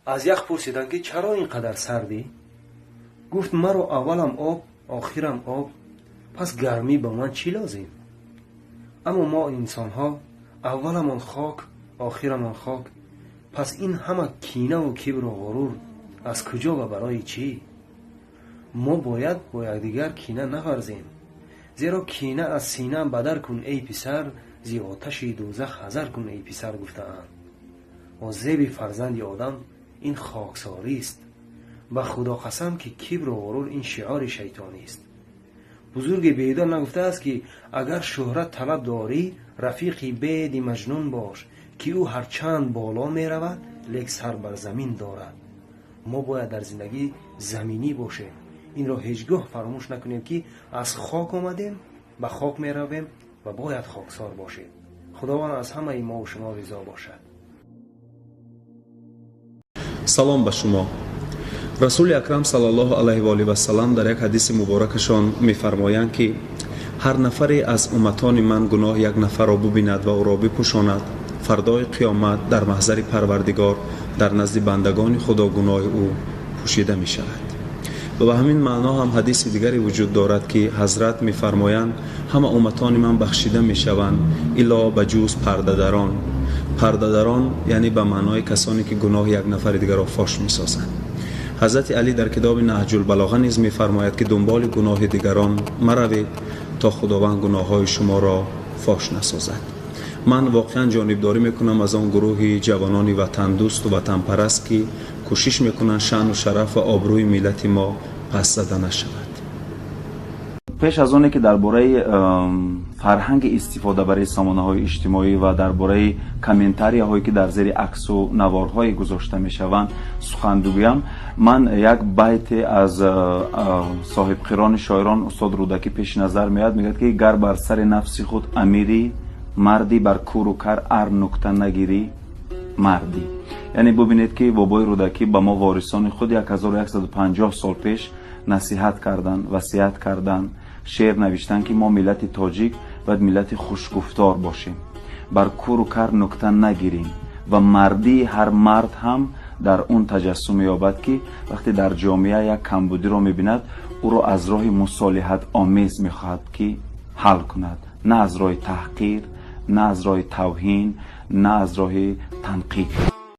از یخ پرسیدند که چرا اینقدر سردی؟ گفت مرا اولم آب آخرم آب، پس گرمی به من چی لازم؟ اما ما انسان ها اولمان خاک آخرمان خاک، پس این همه کینه و کبر و غرور از کجا و برای چی؟ ما باید با یکدیگر کینه نورزیم، زیرا کینه از سینه بدر کن ای پسر، زی آتش دوزخ حذر کن ای پسر گفته‌اند. و زیب فرزند آدم این خاکساری است. به خدا قسم که کبر و غرور این شعار شیطانی است. بزرگ بیدار نگفته است که اگر شهرت طلب داری رفیقی بید مجنون باش، که او هرچند بالا می رود لیک سر بر زمین دارد. ما باید در زندگی زمینی باشیم. این را هیچگاه فراموش نکنیم که از خاک آمدیم به خاک می رویم و باید خاکسار باشیم. خداوند از همه ما و شما رضا باشد. سلام به شما. رسول اکرم صلی الله علیه و آله و سلام در یک حدیث مبارکشان می‌فرمایند که هر نفری از امتان من گناه یک نفر را ببیند و او را بپوشاند، فردای قیامت در محضر پروردگار در نزد بندگان خدا گناه او پوشیده می شود. و به همین معنا هم حدیث دیگری وجود دارد که حضرت می‌فرمایند همه امتان من بخشیده می شوند الا بجوز پرده‌دران. پرده‌دران یعنی به معنای کسانی که گناه یک نفر دیگر را فاش می‌سازند. حضرت علی در کتاب نهج البلاغه نیز می‌فرماید که دنبال گناه دیگران مروید تا خداوند گناه‌های شما را فاش نسازد. من واقعا جانبداری میکنم از آن گروه جوانان وطن دوست و وطن پرست که کوشش میکنند شأن و شرف و آبروی ملت ما پس زده نشود. پیش از اونه که درباره فرهنگ استفاده برای سامانه‌های اجتماعی و درباره کامنتاری هایی که در زیر عکس و نوارهای گذاشته میشوند سخن بگویم، من یک بیت از صاحب قران شاعران استاد رودکی پیش نظر میاد. میگه که گر بر سر نفس خود امیری، مردی بر کور و کر ار نکته نگیری مردی. یعنی ببینید که بابای رودکی به ما وارثان خود 1150 سال پیش نصیحت کردن، وصیت کردن، شعر نوشتن که ما ملت تاجیک باید ملت خوشگفتار باشیم، بر کور و کر نکته نگیریم و مردی هر مرد هم در اون تجسم یابد که وقتی در جامعه یک کمبودی رو میبیند او رو از راه مصالحت آمیز میخواهد که حل کند، نه از راه تحقیر، نه از راه توهین، نه از راه تنقیح.